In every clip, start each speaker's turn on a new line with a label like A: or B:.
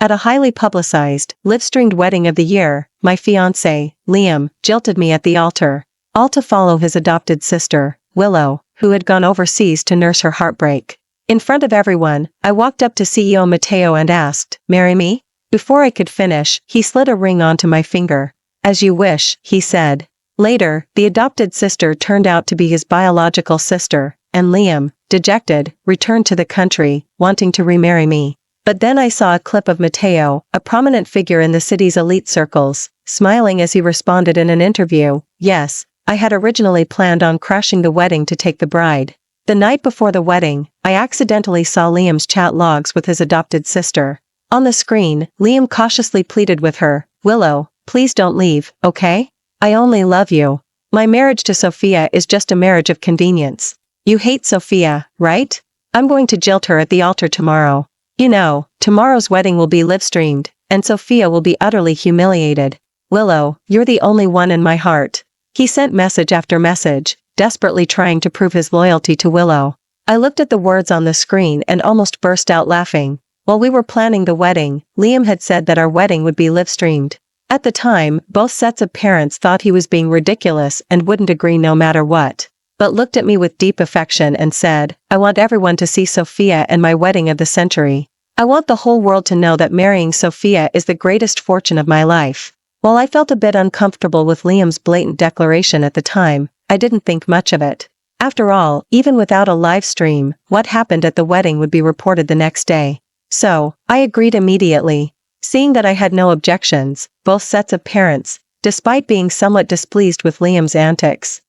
A: At a highly publicized, live-streamed wedding of the year, my fiancé, Liam, jilted me at the altar, all to follow his adopted sister, Willow, who had gone overseas to nurse her heartbreak. In front of everyone, I walked up to CEO Mateo and asked, "Marry me?" Before I could finish, he slid a ring onto my finger. "As you wish," he said. Later, the adopted sister turned out to be his biological sister, and Liam, dejected, returned to the country, wanting to remarry me. But then I saw a clip of Mateo, a prominent figure in the city's elite circles, smiling as he responded in an interview, "Yes, I had originally planned on crashing the wedding to take the bride." The night before the wedding, I accidentally saw Liam's chat logs with his adopted sister. On the screen, Liam cautiously pleaded with her, "Willow, please don't leave, okay? I only love you. My marriage to Sophia is just a marriage of convenience. You hate Sophia, right? I'm going to jilt her at the altar tomorrow. You know, tomorrow's wedding will be live-streamed, and Sophia will be utterly humiliated. Willow, you're the only one in my heart." He sent message after message, desperately trying to prove his loyalty to Willow. I looked at the words on the screen and almost burst out laughing. While we were planning the wedding, Liam had said that our wedding would be live-streamed. At the time, both sets of parents thought he was being ridiculous and wouldn't agree no matter what, but looked at me with deep affection and said, "I want everyone to see Sophia and my wedding of the century. I want the whole world to know that marrying Sophia is the greatest fortune of my life." While I felt a bit uncomfortable with Liam's blatant declaration at the time, I didn't think much of it. After all, even without a live stream, what happened at the wedding would be reported the next day. So, I agreed immediately. Seeing that I had no objections, both sets of parents, despite being somewhat displeased with Liam's antics,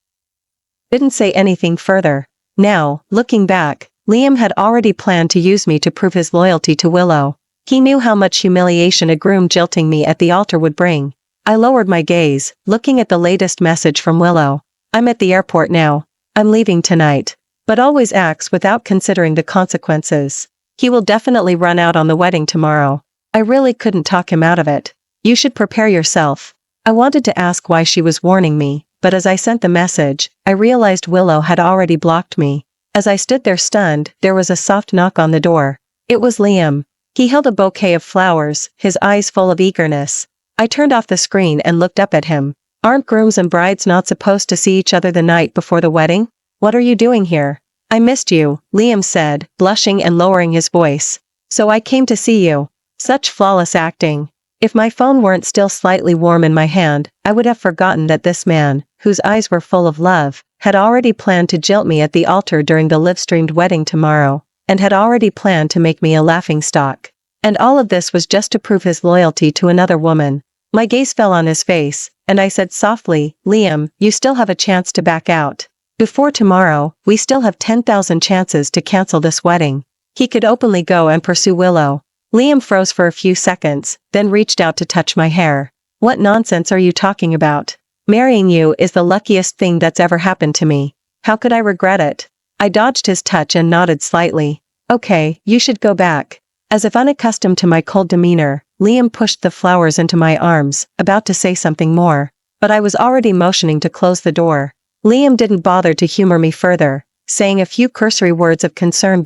A: didn't say anything further. Now, looking back, Liam had already planned to use me to prove his loyalty to Willow. He knew how much humiliation a groom jilting me at the altar would bring. I lowered my gaze, looking at the latest message from Willow. "I'm at the airport now. I'm leaving tonight." But always acts without considering the consequences. He will definitely run out on the wedding tomorrow. I really couldn't talk him out of it. "You should prepare yourself." I wanted to ask why she was warning me, but as I sent the message, I realized Willow had already blocked me. As I stood there stunned, there was a soft knock on the door. It was Liam. He held a bouquet of flowers, his eyes full of eagerness. I turned off the screen and looked up at him. "Aren't grooms and brides not supposed to see each other the night before the wedding? What are you doing here?" "I missed you," Liam said, blushing and lowering his voice. "So I came to see you." Such flawless acting. If my phone weren't still slightly warm in my hand, I would have forgotten that this man, whose eyes were full of love, had already planned to jilt me at the altar during the live-streamed wedding tomorrow, and had already planned to make me a laughingstock. And all of this was just to prove his loyalty to another woman. My gaze fell on his face, and I said softly, "Liam, you still have a chance to back out. Before tomorrow, we still have 10,000 chances to cancel this wedding." He could openly go and pursue Willow. Liam froze for a few seconds, then reached out to touch my hair. "What nonsense are you talking about? Marrying you is the luckiest thing that's ever happened to me. How could I regret it?" I dodged his touch and nodded slightly. "Okay, you should go back." As if unaccustomed to my cold demeanor, Liam pushed the flowers into my arms, about to say something more, but I was already motioning to close the door. Liam didn't bother to humor me further, saying a few cursory words of concern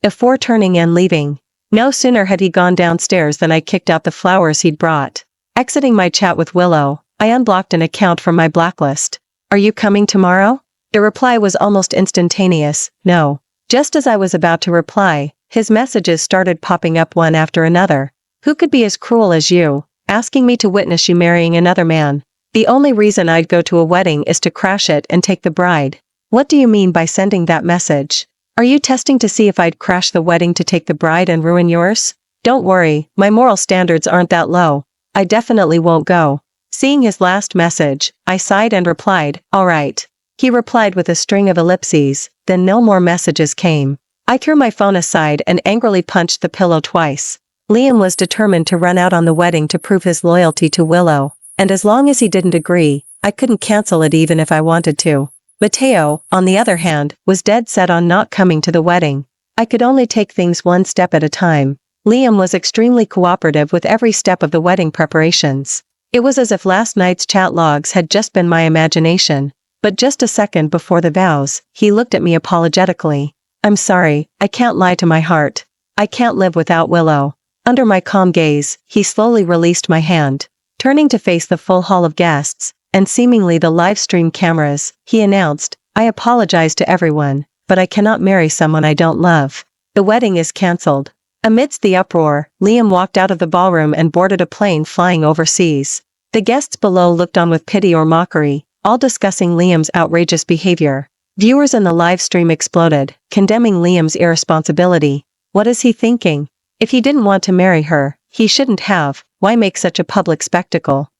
A: before turning and leaving. No sooner had he gone downstairs than I kicked out the flowers he'd brought. Exiting my chat with Willow, I unblocked an account from my blacklist. "Are you coming tomorrow?" The reply was almost instantaneous, "No." Just as I was about to reply, his messages started popping up one after another. "Who could be as cruel as you, asking me to witness you marrying another man? The only reason I'd go to a wedding is to crash it and take the bride. What do you mean by sending that message? Are you testing to see if I'd crash the wedding to take the bride and ruin yours? Don't worry, my moral standards aren't that low. I definitely won't go." Seeing his last message, I sighed and replied, "All right." He replied with a string of ellipses, then no more messages came. I threw my phone aside and angrily punched the pillow twice. Liam was determined to run out on the wedding to prove his loyalty to Willow, and as long as he didn't agree, I couldn't cancel it even if I wanted to. Mateo, on the other hand, was dead set on not coming to the wedding. I could only take things one step at a time. Liam was extremely cooperative with every step of the wedding preparations. It was as if last night's chat logs had just been my imagination. But just a second before the vows, he looked at me apologetically. "I'm sorry, I can't lie to my heart. I can't live without Willow." Under my calm gaze, he slowly released my hand. Turning to face the full hall of guests, and seemingly the live stream cameras, he announced, "I apologize to everyone, but I cannot marry someone I don't love. The wedding is cancelled." Amidst the uproar, Liam walked out of the ballroom and boarded a plane flying overseas. The guests below looked on with pity or mockery, all discussing Liam's outrageous behavior. Viewers in the live stream exploded, condemning Liam's irresponsibility. What is he thinking? If he didn't want to marry her, he shouldn't have. Why make such a public spectacle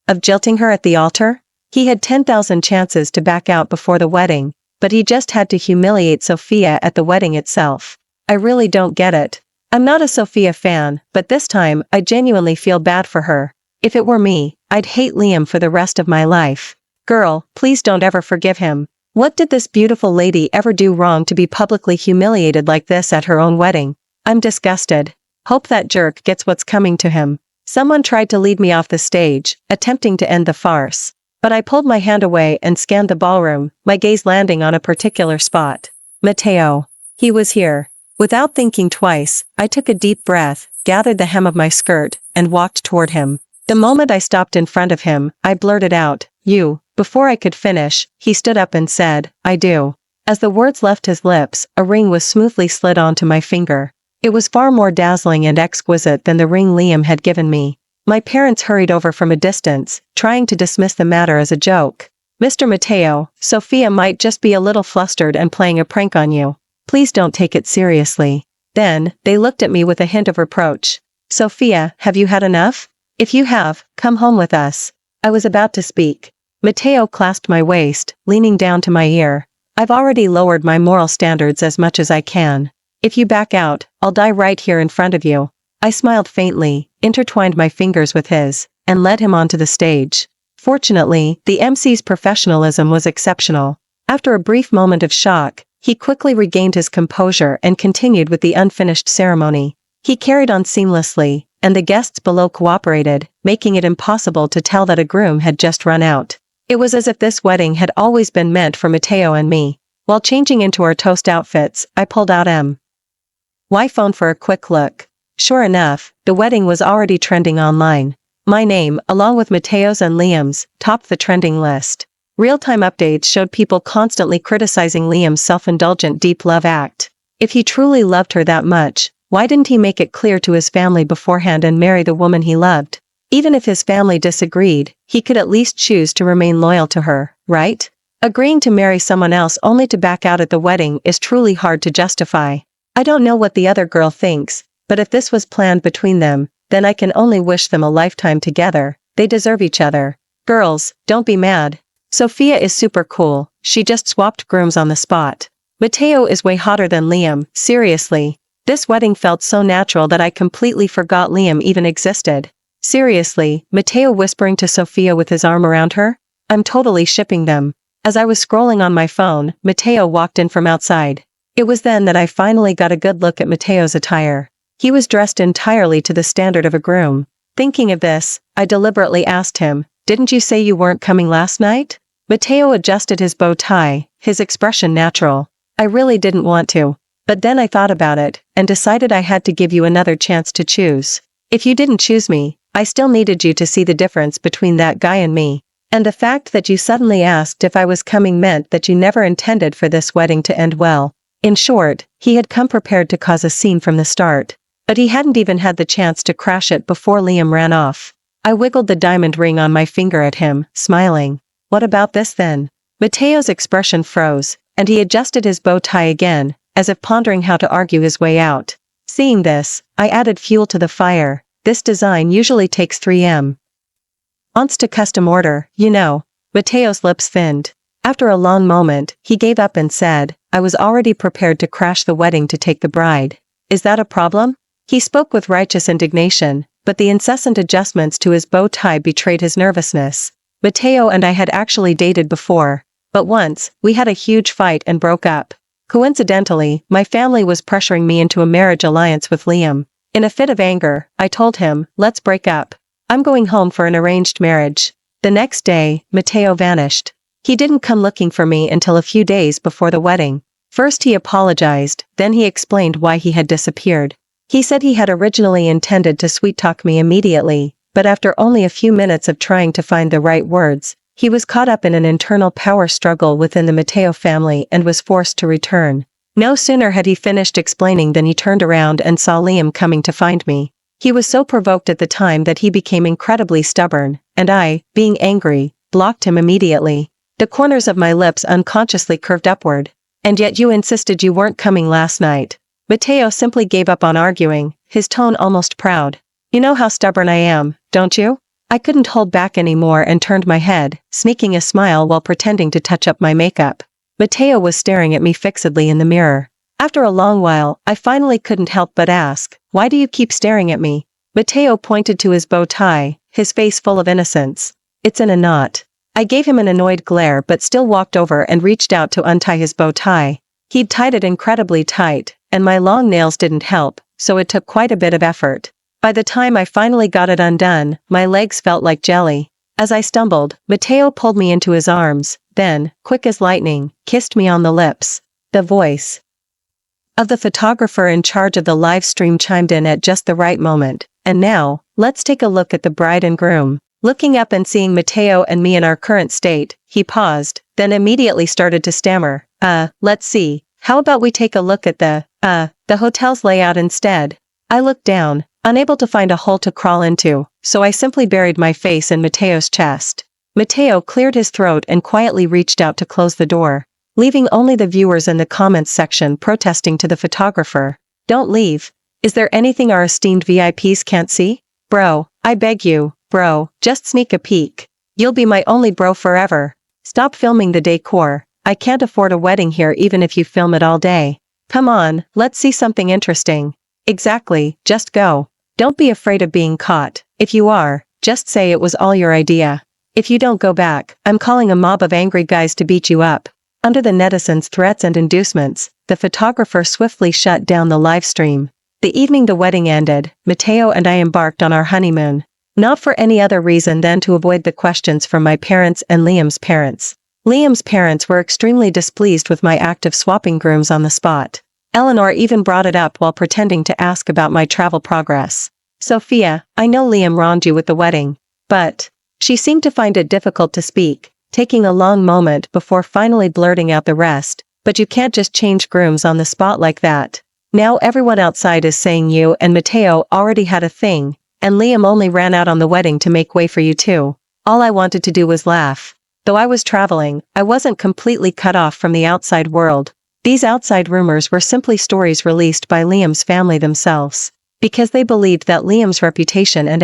A: of jilting her at the altar? He had 10,000 chances to back out before the wedding, but he just had to humiliate Sophia at the wedding itself. I really don't get it. I'm not a Sophia fan, but this time, I genuinely feel bad for her. If it were me, I'd hate Liam for the rest of my life. Girl, please don't ever forgive him. What did this beautiful lady ever do wrong to be publicly humiliated like this at her own wedding? I'm disgusted. Hope that jerk gets what's coming to him. Someone tried to lead me off the stage, attempting to end the farce. But I pulled my hand away and scanned the ballroom, my gaze landing on a particular spot. Mateo. He was here. Without thinking twice, I took a deep breath, gathered the hem of my skirt, and walked toward him. The moment I stopped in front of him, I blurted out, "You." Before I could finish, he stood up and said, "I do." As the words left his lips, a ring was smoothly slid onto my finger. It was far more dazzling and exquisite than the ring Liam had given me. My parents hurried over from a distance, trying to dismiss the matter as a joke. "Mr. Mateo, Sophia might just be a little flustered and playing a prank on you. Please don't take it seriously." Then, they looked at me with a hint of reproach. "Sophia, have you had enough? If you have, come home with us." I was about to speak. Mateo clasped my waist, leaning down to my ear. "I've already lowered my moral standards as much as I can. If you back out, I'll die right here in front of you." I smiled faintly, intertwined my fingers with his, and led him onto the stage. Fortunately, the MC's professionalism was exceptional. After a brief moment of shock, he quickly regained his composure and continued with the unfinished ceremony. He carried on seamlessly, and the guests below cooperated, making it impossible to tell that a groom had just run out. It was as if this wedding had always been meant for Mateo and me. While changing into our toast outfits, I pulled out my phone for a quick look. Sure enough, the wedding was already trending online. My name, along with Mateo's and Liam's, topped the trending list. Real-time updates showed people constantly criticizing Liam's self-indulgent deep love act. If he truly loved her that much, why didn't he make it clear to his family beforehand and marry the woman he loved? Even if his family disagreed, he could at least choose to remain loyal to her, right? Agreeing to marry someone else only to back out at the wedding is truly hard to justify. I don't know what the other girl thinks, but if this was planned between them, then I can only wish them a lifetime together. They deserve each other. Girls, don't be mad. Sophia is super cool, she just swapped grooms on the spot. Mateo is way hotter than Liam, seriously. This wedding felt so natural that I completely forgot Liam even existed. Seriously, Mateo whispering to Sophia with his arm around her? I'm totally shipping them. As I was scrolling on my phone, Mateo walked in from outside. It was then that I finally got a good look at Mateo's attire. He was dressed entirely to the standard of a groom. Thinking of this, I deliberately asked him, "Didn't you say you weren't coming last night?" Mateo adjusted his bow tie, his expression natural. "I really didn't want to. But then I thought about it, and decided I had to give you another chance to choose. If you didn't choose me, I still needed you to see the difference between that guy and me. And the fact that you suddenly asked if I was coming meant that you never intended for this wedding to end well." In short, he had come prepared to cause a scene from the start. But he hadn't even had the chance to crash it before Liam ran off. I wiggled the diamond ring on my finger at him, smiling. What about this then? Mateo's expression froze, and he adjusted his bow tie again, as if pondering how to argue his way out. Seeing this, I added fuel to the fire. This design usually takes 3 months to custom order, you know. Mateo's lips thinned. After a long moment, he gave up and said, "I was already prepared to crash the wedding to take the bride. Is that a problem?" He spoke with righteous indignation, but the incessant adjustments to his bow tie betrayed his nervousness. Mateo and I had actually dated before, but once, we had a huge fight and broke up. Coincidentally, my family was pressuring me into a marriage alliance with Liam. In a fit of anger, I told him, "Let's break up. I'm going home for an arranged marriage." The next day, Mateo vanished. He didn't come looking for me until a few days before the wedding. First he apologized, then he explained why he had disappeared. He said he had originally intended to sweet-talk me immediately, but after only a few minutes of trying to find the right words, he was caught up in an internal power struggle within the Mateo family and was forced to return. No sooner had he finished explaining than he turned around and saw Liam coming to find me. He was so provoked at the time that he became incredibly stubborn, and I, being angry, blocked him immediately. The corners of my lips unconsciously curved upward. "And yet you insisted you weren't coming last night." Mateo simply gave up on arguing, his tone almost proud. "You know how stubborn I am, don't you?" I couldn't hold back anymore and turned my head, sneaking a smile while pretending to touch up my makeup. Mateo was staring at me fixedly in the mirror. After a long while, I finally couldn't help but ask, "Why do you keep staring at me?" Mateo pointed to his bow tie, his face full of innocence. "It's in a knot." I gave him an annoyed glare but still walked over and reached out to untie his bow tie. He'd tied it incredibly tight, and my long nails didn't help, so it took quite a bit of effort. By the time I finally got it undone, my legs felt like jelly. As I stumbled, Mateo pulled me into his arms, then, quick as lightning, kissed me on the lips. The voice of the photographer in charge of the live stream chimed in at just the right moment. "And now, let's take a look at the bride and groom." Looking up and seeing Mateo and me in our current state, he paused, then immediately started to stammer. Let's see, how about we take a look at the hotel's layout instead?" I looked down, unable to find a hole to crawl into, so I simply buried my face in Mateo's chest. Mateo cleared his throat and quietly reached out to close the door, leaving only the viewers in the comments section protesting to the photographer. "Don't leave. Is there anything our esteemed VIPs can't see? Bro, I beg you, bro, just sneak a peek. You'll be my only bro forever. Stop filming the decor. I can't afford a wedding here even if you film it all day. Come on, let's see something interesting." "Exactly, just go. Don't be afraid of being caught. If you are, just say it was all your idea. If you don't go back, I'm calling a mob of angry guys to beat you up." Under the netizens' threats and inducements, the photographer swiftly shut down the live stream. The evening the wedding ended, Mateo and I embarked on our honeymoon. Not for any other reason than to avoid the questions from my parents and Liam's parents. Liam's parents were extremely displeased with my act of swapping grooms on the spot. Eleanor even brought it up while pretending to ask about my travel progress. "Sophia, I know Liam wronged you with the wedding, but..." She seemed to find it difficult to speak, taking a long moment before finally blurting out the rest. "But you can't just change grooms on the spot like that. Now everyone outside is saying you and Mateo already had a thing, and Liam only ran out on the wedding to make way for you two." All I wanted to do was laugh. Though I was traveling, I wasn't completely cut off from the outside world. These outside rumors were simply stories released by Liam's family themselves, because they believed that Liam's reputation and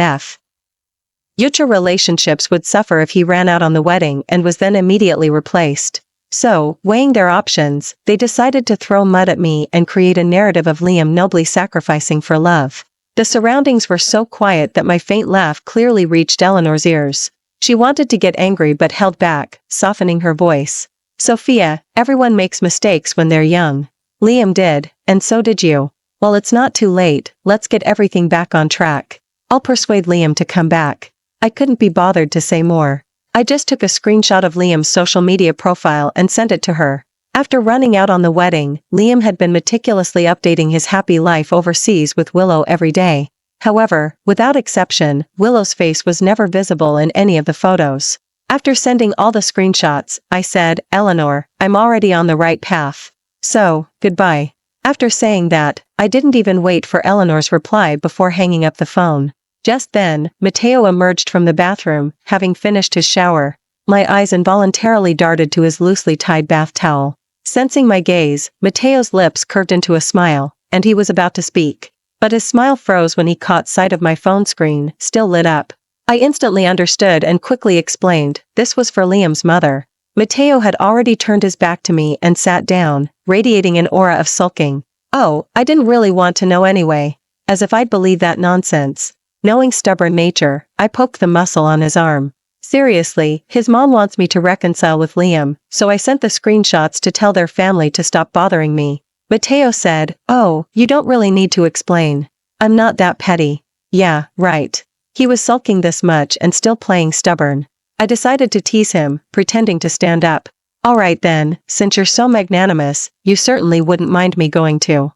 A: future relationships would suffer if he ran out on the wedding and was then immediately replaced. So, weighing their options, they decided to throw mud at me and create a narrative of Liam nobly sacrificing for love. The surroundings were so quiet that my faint laugh clearly reached Eleanor's ears. She wanted to get angry but held back, softening her voice. "Sophia, everyone makes mistakes when they're young. Liam did, and so did you. Well, it's not too late, let's get everything back on track. I'll persuade Liam to come back." I couldn't be bothered to say more. I just took a screenshot of Liam's social media profile and sent it to her. After running out on the wedding, Liam had been meticulously updating his happy life overseas with Willow every day. However, without exception, Willow's face was never visible in any of the photos. After sending all the screenshots, I said, "Eleanor, I'm already on the right path. So, goodbye." After saying that, I didn't even wait for Eleanor's reply before hanging up the phone. Just then, Mateo emerged from the bathroom, having finished his shower. My eyes involuntarily darted to his loosely tied bath towel. Sensing my gaze, Mateo's lips curved into a smile, and he was about to speak. But his smile froze when he caught sight of my phone screen, still lit up. I instantly understood and quickly explained, this was for Liam's mother. Mateo had already turned his back to me and sat down, radiating an aura of sulking. "Oh, I didn't really want to know anyway." As if I'd believe that nonsense. Knowing stubborn nature, I poked the muscle on his arm. "Seriously, his mom wants me to reconcile with Liam, so I sent the screenshots to tell their family to stop bothering me." Mateo said, "Oh, you don't really need to explain. I'm not that petty." Yeah, right. He was sulking this much and still playing stubborn. I decided to tease him, pretending to stand up. "Alright then, since you're so magnanimous, you certainly wouldn't mind me going to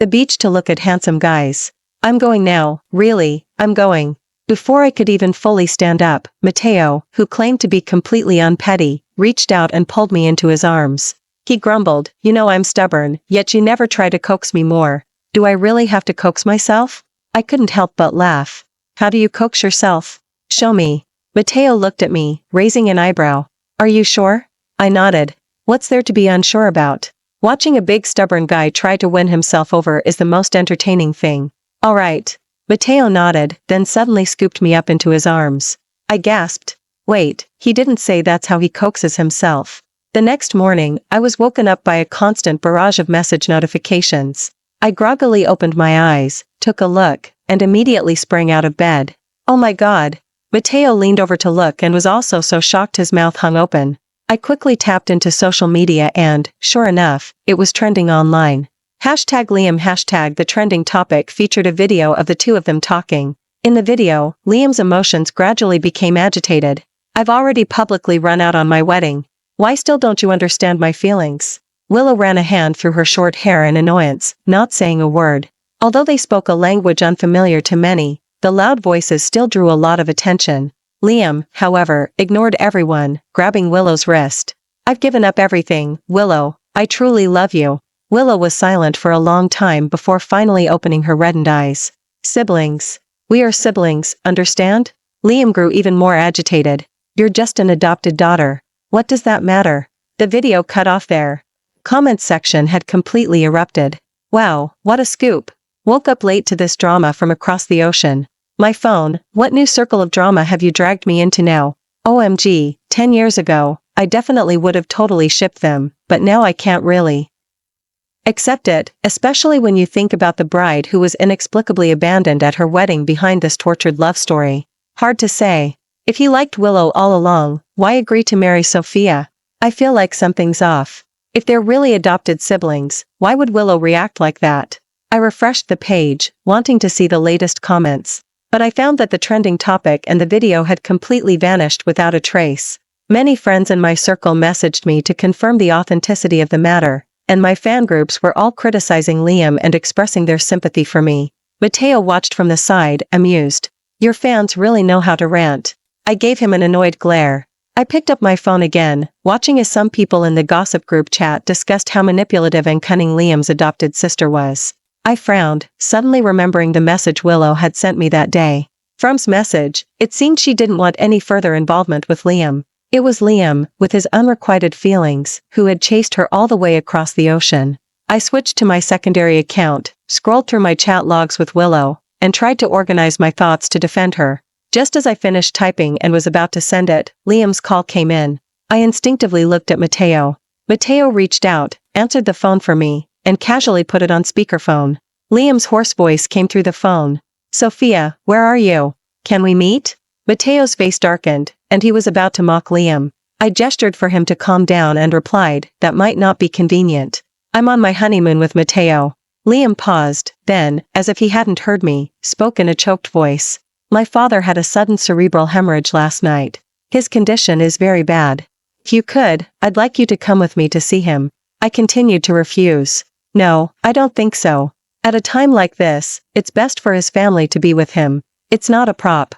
A: The beach to look at handsome guys. I'm going now, really, I'm going. Before I could even fully stand up, Mateo, who claimed to be completely unpetty, reached out and pulled me into his arms. He grumbled, "You know I'm stubborn, yet you never try to coax me more. Do I really have to coax myself?" I couldn't help but laugh. "How do you coax yourself? Show me." Mateo looked at me, raising an eyebrow. "Are you sure?" I nodded. What's there to be unsure about? Watching a big stubborn guy try to win himself over is the most entertaining thing. "All right." Mateo nodded, then suddenly scooped me up into his arms. I gasped. Wait, he didn't say that's how he coaxes himself. The next morning, I was woken up by a constant barrage of message notifications. I groggily opened my eyes, took a look, and immediately sprang out of bed. Oh my God. Mateo leaned over to look and was also so shocked his mouth hung open. I quickly tapped into social media and, sure enough, it was trending online. #Liam the trending topic featured a video of the two of them talking. In the video, Liam's emotions gradually became agitated. "I've already publicly run out on my wedding. Why still don't you understand my feelings?" Willow ran a hand through her short hair in annoyance, not saying a word. Although they spoke a language unfamiliar to many, the loud voices still drew a lot of attention. Liam, however, ignored everyone, grabbing Willow's wrist. "I've given up everything, Willow. I truly love you." Willow was silent for a long time before finally opening her reddened eyes. "Siblings. We are siblings, understand?" Liam grew even more agitated. "You're just an adopted daughter. What does that matter?" The video cut off there. Comments section had completely erupted. "Wow, what a scoop. Woke up late to this drama from across the ocean. My phone, what new circle of drama have you dragged me into now? OMG, 10 years ago, I definitely would have totally shipped them, but now I can't really accept it, especially when you think about the bride who was inexplicably abandoned at her wedding behind this tortured love story. Hard to say. If he liked Willow all along, why agree to marry Sophia? I feel like something's off. If they're really adopted siblings, why would Willow react like that?" I refreshed the page, wanting to see the latest comments. But I found that the trending topic and the video had completely vanished without a trace. Many friends in my circle messaged me to confirm the authenticity of the matter, and my fan groups were all criticizing Liam and expressing their sympathy for me. Mateo watched from the side, amused. "Your fans really know how to rant." I gave him an annoyed glare. I picked up my phone again, watching as some people in the gossip group chat discussed how manipulative and cunning Liam's adopted sister was. I frowned, suddenly remembering the message Willow had sent me that day. From's message, it seemed she didn't want any further involvement with Liam. It was Liam, with his unrequited feelings, who had chased her all the way across the ocean. I switched to my secondary account, scrolled through my chat logs with Willow, and tried to organize my thoughts to defend her. Just as I finished typing and was about to send it, Liam's call came in. I instinctively looked at Mateo. Mateo reached out, answered the phone for me, and casually put it on speakerphone. Liam's hoarse voice came through the phone. "Sophia, where are you? Can we meet?" Mateo's face darkened, and he was about to mock Liam. I gestured for him to calm down and replied, "That might not be convenient. I'm on my honeymoon with Mateo." Liam paused, then, as if he hadn't heard me, spoke in a choked voice. "My father had a sudden cerebral hemorrhage last night. His condition is very bad. If you could, I'd like you to come with me to see him." I continued to refuse. "No, I don't think so. At a time like this, it's best for his family to be with him. It's not a prop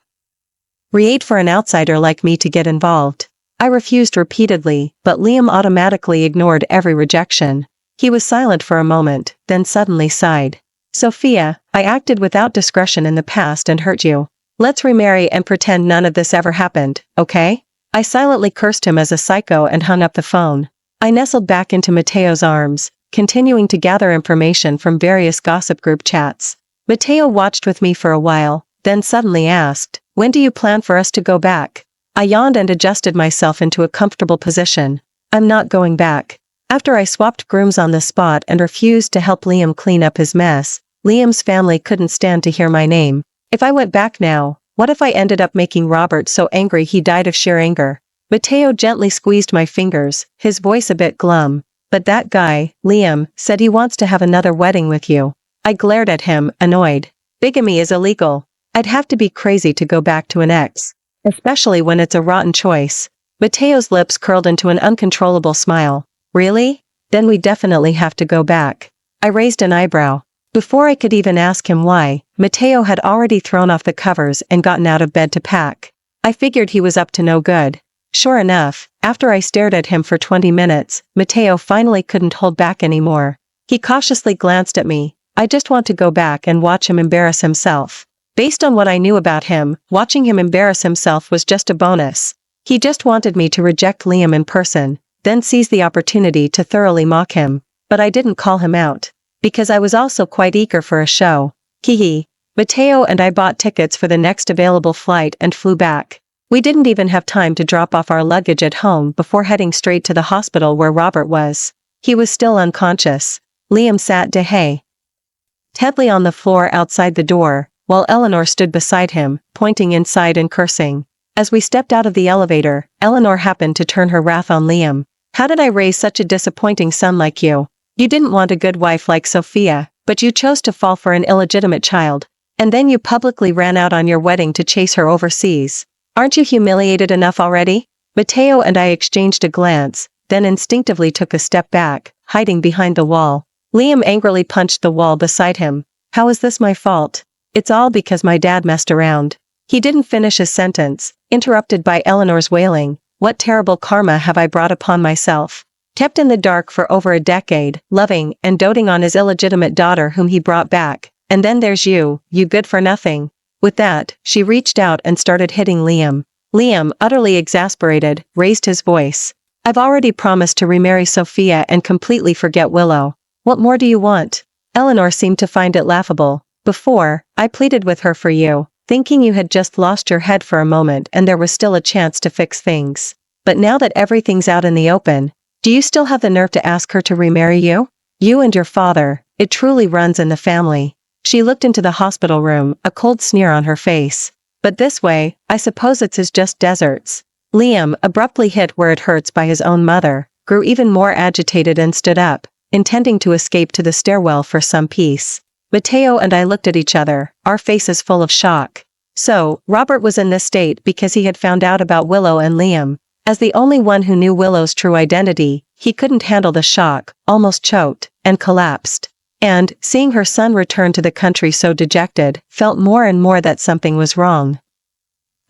A: read for an outsider like me to get involved." I refused repeatedly, but Liam automatically ignored every rejection. He was silent for a moment, then suddenly sighed. "Sophia, I acted without discretion in the past and hurt you. Let's remarry and pretend none of this ever happened, okay?" I silently cursed him as a psycho and hung up the phone. I nestled back into Mateo's arms, continuing to gather information from various gossip group chats. Mateo watched with me for a while, then suddenly asked, "When do you plan for us to go back?" I yawned and adjusted myself into a comfortable position. "I'm not going back." After I swapped grooms on the spot and refused to help Liam clean up his mess, Liam's family couldn't stand to hear my name. If I went back now, what if I ended up making Robert so angry he died of sheer anger? Mateo gently squeezed my fingers, his voice a bit glum. "But that guy, Liam, said he wants to have another wedding with you." I glared at him, annoyed. "Bigamy is illegal. I'd have to be crazy to go back to an ex. Especially when it's a rotten choice." Mateo's lips curled into an uncontrollable smile. "Really? Then we definitely have to go back." I raised an eyebrow. Before I could even ask him why, Mateo had already thrown off the covers and gotten out of bed to pack. I figured he was up to no good. Sure enough, after I stared at him for 20 minutes, Mateo finally couldn't hold back anymore. He cautiously glanced at me. I just want to go back and watch him embarrass himself. Based on what I knew about him, watching him embarrass himself was just a bonus. He just wanted me to reject Liam in person, then seize the opportunity to thoroughly mock him. But I didn't call him out. Because I was also quite eager for a show. Hee. Mateo and I bought tickets for the next available flight and flew back. We didn't even have time to drop off our luggage at home before heading straight to the hospital where Robert was. He was still unconscious. Liam sat deadly on the floor outside the door, while Eleanor stood beside him, pointing inside and cursing. As we stepped out of the elevator, Eleanor happened to turn her wrath on Liam. How did I raise such a disappointing son like you? You didn't want a good wife like Sophia, but you chose to fall for an illegitimate child. And then you publicly ran out on your wedding to chase her overseas. Aren't you humiliated enough already? Mateo and I exchanged a glance, then instinctively took a step back, hiding behind the wall. Liam angrily punched the wall beside him. How is this my fault? It's all because my dad messed around. He didn't finish his sentence, interrupted by Eleanor's wailing. What terrible karma have I brought upon myself? Kept in the dark for over a decade, loving and doting on his illegitimate daughter whom he brought back, and then there's you good for nothing. With that, she reached out and started hitting Liam. Liam, utterly exasperated, raised his voice. I've already promised to remarry Sophia and completely forget Willow. What more do you want? Eleanor seemed to find it laughable. Before, I pleaded with her for you, thinking you had just lost your head for a moment and there was still a chance to fix things. But now that everything's out in the open, do you still have the nerve to ask her to remarry you? You and your father, it truly runs in the family. She looked into the hospital room, a cold sneer on her face. But this way, I suppose it's just deserts. Liam, abruptly hit where it hurts by his own mother, grew even more agitated and stood up, intending to escape to the stairwell for some peace. Mateo and I looked at each other, our faces full of shock. So, Robert was in this state because he had found out about Willow and Liam. As the only one who knew Willow's true identity, he couldn't handle the shock, almost choked, and collapsed. And, seeing her son return to the country so dejected, felt more and more that something was wrong.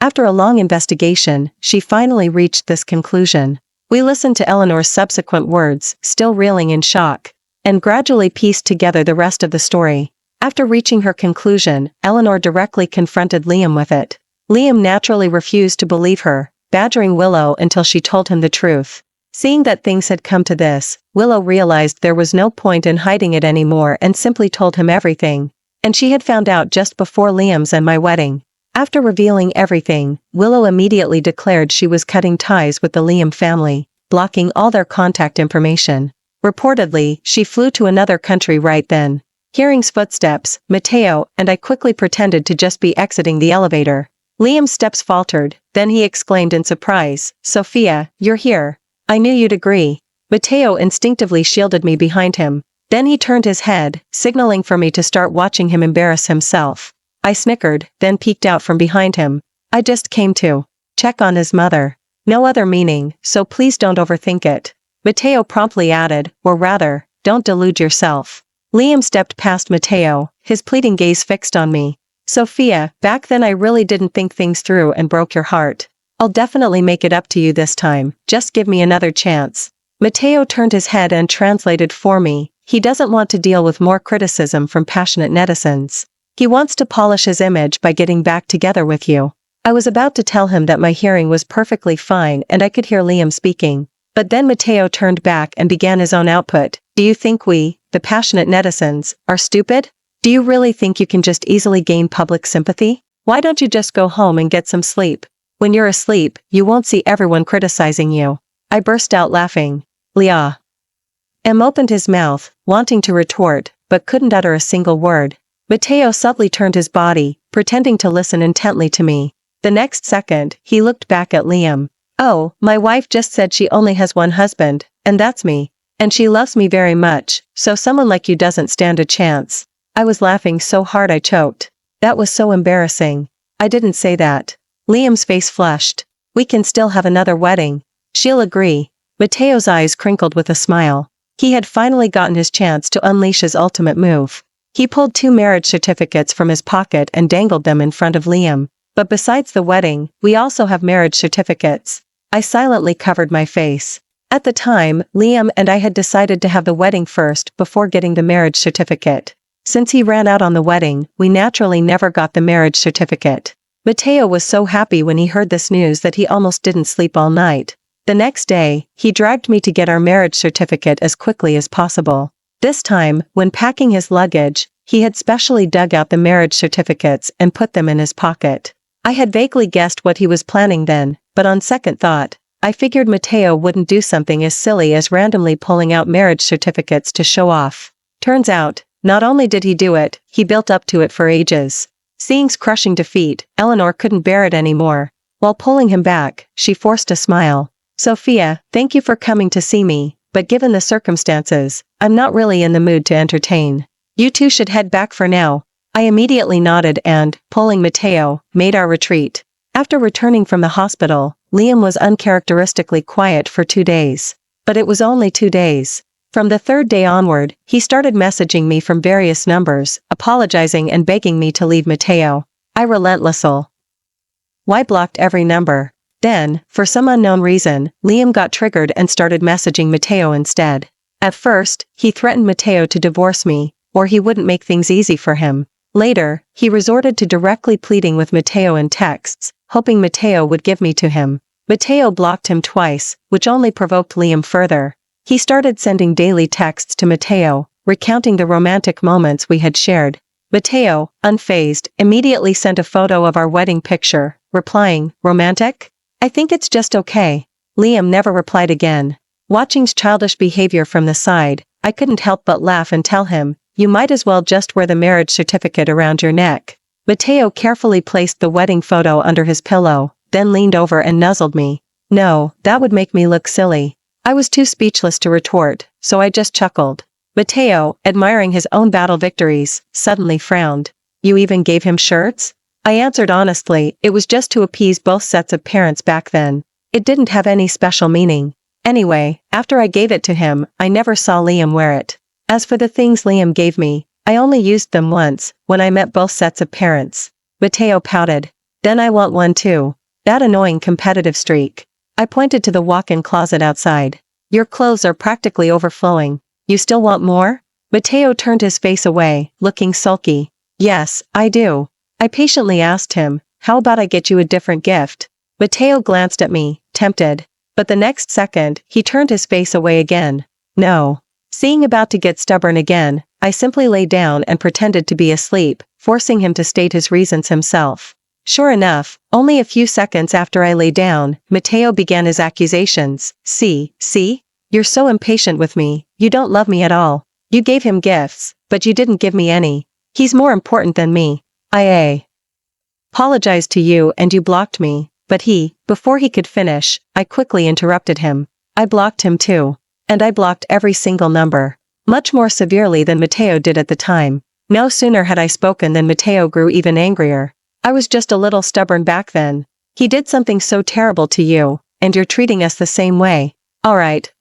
A: After a long investigation, she finally reached this conclusion. We listened to Eleanor's subsequent words, still reeling in shock, and gradually pieced together the rest of the story. After reaching her conclusion, Eleanor directly confronted Liam with it. Liam naturally refused to believe her, badgering Willow until she told him the truth. Seeing that things had come to this, Willow realized there was no point in hiding it anymore and simply told him everything. And she had found out just before Liam's and my wedding. After revealing everything, Willow immediately declared she was cutting ties with the Liam family, blocking all their contact information. Reportedly, she flew to another country right then. Hearing footsteps, Mateo and I quickly pretended to just be exiting the elevator. Liam's steps faltered, then he exclaimed in surprise, "Sophia, you're here. I knew you'd agree." Mateo instinctively shielded me behind him. Then he turned his head, signaling for me to start watching him embarrass himself. I snickered, then peeked out from behind him. I just came to check on his mother. No other meaning, so please don't overthink it. Mateo promptly added, or rather, don't delude yourself. Liam stepped past Mateo, his pleading gaze fixed on me. Sophia, back then I really didn't think things through and broke your heart. I'll definitely make it up to you this time, just give me another chance. Mateo turned his head and translated for me. He doesn't want to deal with more criticism from passionate netizens. He wants to polish his image by getting back together with you. I was about to tell him that my hearing was perfectly fine and I could hear Liam speaking. But then Mateo turned back and began his own output. Do you think we, the passionate netizens, are stupid? Do you really think you can just easily gain public sympathy? Why don't you just go home and get some sleep? When you're asleep, you won't see everyone criticizing you. I burst out laughing. Liam opened his mouth, wanting to retort, but couldn't utter a single word. Mateo subtly turned his body, pretending to listen intently to me. The next second, he looked back at Liam. Oh, my wife just said she only has one husband, and that's me. And she loves me very much, so someone like you doesn't stand a chance. I was laughing so hard I choked. That was so embarrassing. I didn't say that. Liam's face flushed. We can still have another wedding. She'll agree. Mateo's eyes crinkled with a smile. He had finally gotten his chance to unleash his ultimate move. He pulled 2 marriage certificates from his pocket and dangled them in front of Liam. But besides the wedding, we also have marriage certificates. I silently covered my face. At the time, Liam and I had decided to have the wedding first before getting the marriage certificate. Since he ran out on the wedding, we naturally never got the marriage certificate. Mateo was so happy when he heard this news that he almost didn't sleep all night. The next day, he dragged me to get our marriage certificate as quickly as possible. This time, when packing his luggage, he had specially dug out the marriage certificates and put them in his pocket. I had vaguely guessed what he was planning then, but on second thought, I figured Mateo wouldn't do something as silly as randomly pulling out marriage certificates to show off. Turns out, not only did he do it, he built up to it for ages. Seeing crushing defeat, Eleanor couldn't bear it anymore. While pulling him back, she forced a smile. "Sophia, thank you for coming to see me, but given the circumstances, I'm not really in the mood to entertain. You two should head back for now." I immediately nodded and, pulling Mateo, made our retreat. After returning from the hospital, Liam was uncharacteristically quiet for 2 days. But it was only 2 days. From the 3rd day onward, he started messaging me from various numbers, apologizing and begging me to leave Mateo. I relentlessly blocked every number. Then, for some unknown reason, Liam got triggered and started messaging Mateo instead. At first, he threatened Mateo to divorce me, or he wouldn't make things easy for him. Later, he resorted to directly pleading with Mateo in texts, hoping Mateo would give me to him. Mateo blocked him twice, which only provoked Liam further. He started sending daily texts to Mateo, recounting the romantic moments we had shared. Mateo, unfazed, immediately sent a photo of our wedding picture, replying, "Romantic? I think it's just okay." Liam never replied again. Watching's childish behavior from the side, I couldn't help but laugh and tell him, "You might as well just wear the marriage certificate around your neck." Mateo carefully placed the wedding photo under his pillow, then leaned over and nuzzled me. No, that would make me look silly. I was too speechless to retort, so I just chuckled. Mateo, admiring his own battle victories, suddenly frowned. "You even gave him shirts?" I answered honestly, it was just to appease both sets of parents back then. It didn't have any special meaning. Anyway, after I gave it to him, I never saw Liam wear it. As for the things Liam gave me, I only used them once, when I met both sets of parents. Mateo pouted. "Then I want one too." That annoying competitive streak. I pointed to the walk-in closet outside. "Your clothes are practically overflowing. You still want more?" Mateo turned his face away, looking sulky. "Yes, I do." I patiently asked him, "How about I get you a different gift?" Mateo glanced at me, tempted. But the next second, he turned his face away again. "No." Seeing about to get stubborn again, I simply lay down and pretended to be asleep, forcing him to state his reasons himself. Sure enough, only a few seconds after I lay down, Mateo began his accusations. See, you're so impatient with me, you don't love me at all. You gave him gifts, but you didn't give me any. He's more important than me. I apologized to you and you blocked me, but before he could finish, I quickly interrupted him. I blocked him too. And I blocked every single number. Much more severely than Mateo did at the time. No sooner had I spoken than Mateo grew even angrier. "I was just a little stubborn back then. He did something so terrible to you, and you're treating us the same way." Alright,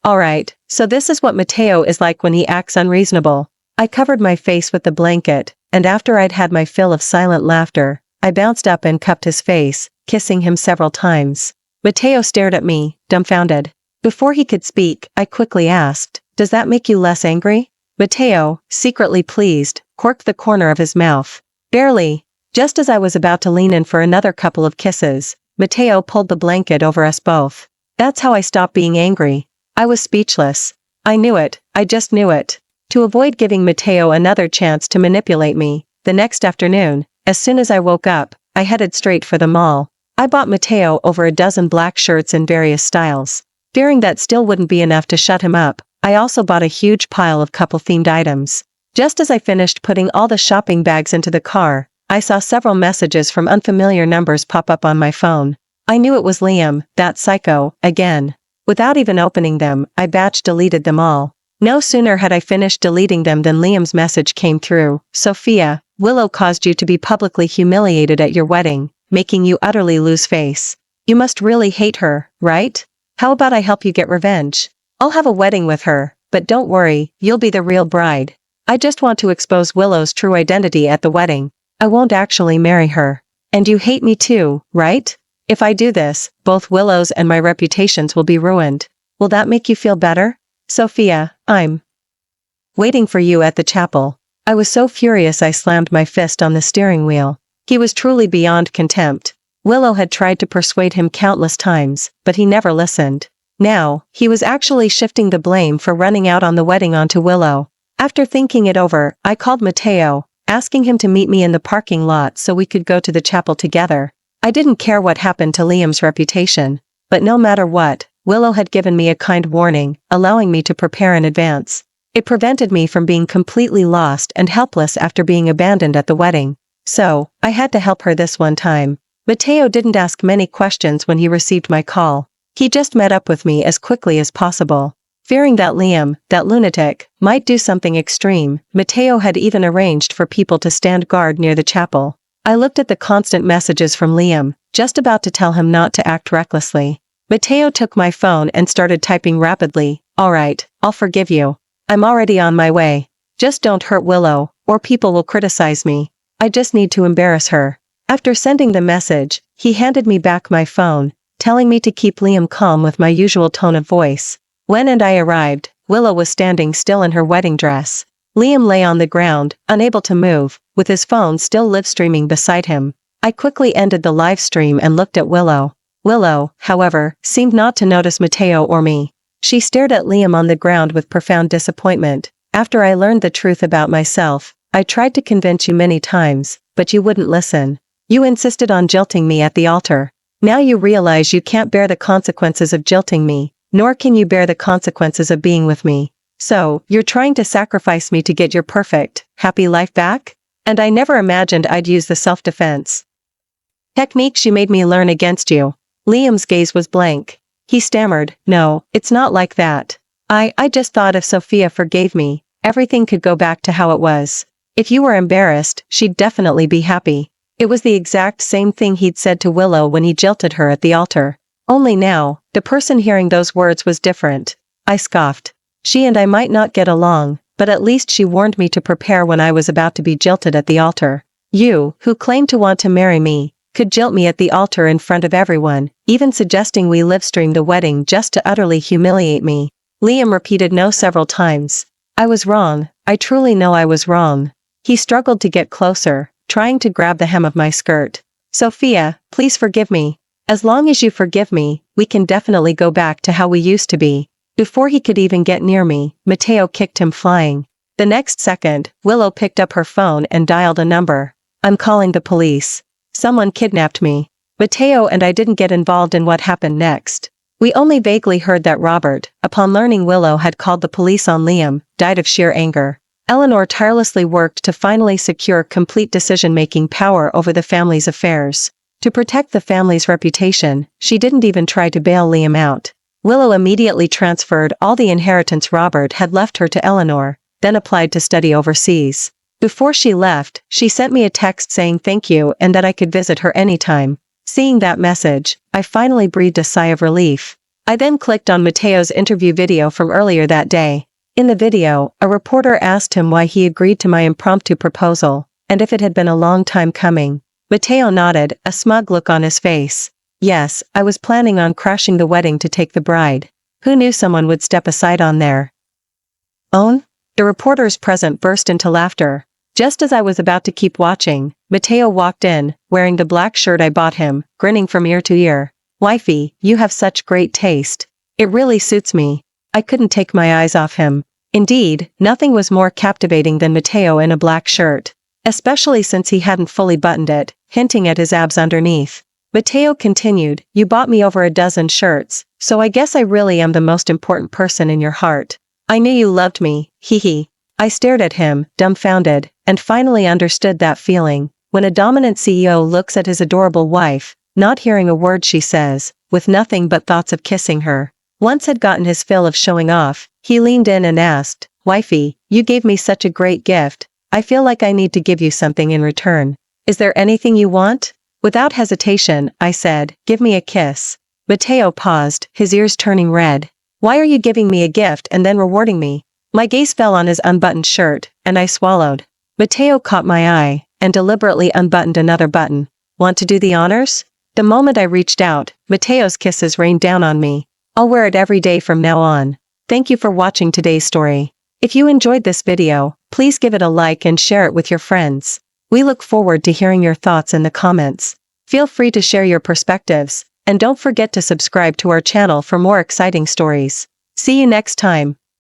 A: so this is what Mateo is like when he acts unreasonable. I covered my face with the blanket, and after I'd had my fill of silent laughter, I bounced up and cupped his face, kissing him several times. Mateo stared at me, dumbfounded. Before he could speak, I quickly asked, "Does that make you less angry?" Mateo, secretly pleased, quirked the corner of his mouth. "Barely." Just as I was about to lean in for another couple of kisses, Mateo pulled the blanket over us both. That's how I stopped being angry. I was speechless. I knew it, I just knew it. To avoid giving Mateo another chance to manipulate me, the next afternoon, as soon as I woke up, I headed straight for the mall. I bought Mateo over a dozen black shirts in various styles. Fearing that still wouldn't be enough to shut him up, I also bought a huge pile of couple-themed items. Just as I finished putting all the shopping bags into the car, I saw several messages from unfamiliar numbers pop up on my phone. I knew it was Liam, that psycho, again. Without even opening them, I batch deleted them all. No sooner had I finished deleting them than Liam's message came through. "Sophia, Willow caused you to be publicly humiliated at your wedding, making you utterly lose face. You must really hate her, right? How about I help you get revenge? I'll have a wedding with her, but don't worry, you'll be the real bride." I just want to expose Willow's true identity at the wedding. I won't actually marry her. And you hate me too, right? If I do this, both Willow's and my reputations will be ruined. Will that make you feel better? Sophia, I'm waiting for you at the chapel. I was so furious I slammed my fist on the steering wheel. He was truly beyond contempt. Willow had tried to persuade him countless times, but he never listened. Now, he was actually shifting the blame for running out on the wedding onto Willow. After thinking it over, I called Mateo, asking him to meet me in the parking lot so we could go to the chapel together. I didn't care what happened to Liam's reputation. But no matter what, Willow had given me a kind warning, allowing me to prepare in advance. It prevented me from being completely lost and helpless after being abandoned at the wedding. So, I had to help her this one time. Mateo didn't ask many questions when he received my call. He just met up with me as quickly as possible. Fearing that Liam, that lunatic, might do something extreme, Mateo had even arranged for people to stand guard near the chapel. I looked at the constant messages from Liam, just about to tell him not to act recklessly. Mateo took my phone and started typing rapidly. Alright, I'll forgive you. I'm already on my way. Just don't hurt Willow, or people will criticize me. I just need to embarrass her. After sending the message, he handed me back my phone, telling me to keep Liam calm with my usual tone of voice. When I arrived, Willow was standing still in her wedding dress. Liam lay on the ground, unable to move, with his phone still live streaming beside him. I quickly ended the live stream and looked at Willow. Willow, however, seemed not to notice Mateo or me. She stared at Liam on the ground with profound disappointment. After I learned the truth about myself, I tried to convince you many times, but you wouldn't listen. You insisted on jilting me at the altar. Now you realize you can't bear the consequences of jilting me, nor can you bear the consequences of being with me. So, you're trying to sacrifice me to get your perfect, happy life back? And I never imagined I'd use the self-defense techniques you made me learn against you. Liam's gaze was blank. He stammered, no, it's not like that. I just thought if Sophia forgave me, everything could go back to how it was. If you were embarrassed, she'd definitely be happy. It was the exact same thing he'd said to Willow when he jilted her at the altar. Only now, the person hearing those words was different. I scoffed. She and I might not get along, but at least she warned me to prepare when I was about to be jilted at the altar. You, who claimed to want to marry me, could jilt me at the altar in front of everyone, even suggesting we livestream the wedding just to utterly humiliate me. Liam repeated no several times. I was wrong, I truly know I was wrong. He struggled to get closer, trying to grab the hem of my skirt. Sophia, please forgive me. As long as you forgive me, we can definitely go back to how we used to be. Before he could even get near me, Mateo kicked him flying. The next second, Willow picked up her phone and dialed a number. I'm calling the police. Someone kidnapped me. Mateo and I didn't get involved in what happened next. We only vaguely heard that Robert, upon learning Willow had called the police on Liam, died of sheer anger. Eleanor tirelessly worked to finally secure complete decision-making power over the family's affairs. To protect the family's reputation, she didn't even try to bail Liam out. Willow immediately transferred all the inheritance Robert had left her to Eleanor, then applied to study overseas. Before she left, she sent me a text saying thank you and that I could visit her anytime. Seeing that message, I finally breathed a sigh of relief. I then clicked on Mateo's interview video from earlier that day. In the video, a reporter asked him why he agreed to my impromptu proposal, and if it had been a long time coming. Mateo nodded, a smug look on his face. Yes, I was planning on crashing the wedding to take the bride. Who knew someone would step aside on their own? The reporters present burst into laughter. Just as I was about to keep watching, Mateo walked in, wearing the black shirt I bought him, grinning from ear to ear. Wifey, you have such great taste. It really suits me. I couldn't take my eyes off him. Indeed, nothing was more captivating than Mateo in a black shirt. Especially since he hadn't fully buttoned it, hinting at his abs underneath. Mateo continued, you bought me over a dozen shirts, so I guess I really am the most important person in your heart. I knew you loved me, hee. I stared at him, dumbfounded, and finally understood that feeling, when a dominant CEO looks at his adorable wife, not hearing a word she says, with nothing but thoughts of kissing her. Once had gotten his fill of showing off, he leaned in and asked, Wifey, you gave me such a great gift, I feel like I need to give you something in return. Is there anything you want? Without hesitation, I said, give me a kiss. Mateo paused, his ears turning red. Why are you giving me a gift and then rewarding me? My gaze fell on his unbuttoned shirt, and I swallowed. Mateo caught my eye, and deliberately unbuttoned another button. Want to do the honors? The moment I reached out, Mateo's kisses rained down on me. I'll wear it every day from now on. Thank you for watching today's story. If you enjoyed this video, please give it a like and share it with your friends. We look forward to hearing your thoughts in the comments. Feel free to share your perspectives, and don't forget to subscribe to our channel for more exciting stories. See you next time.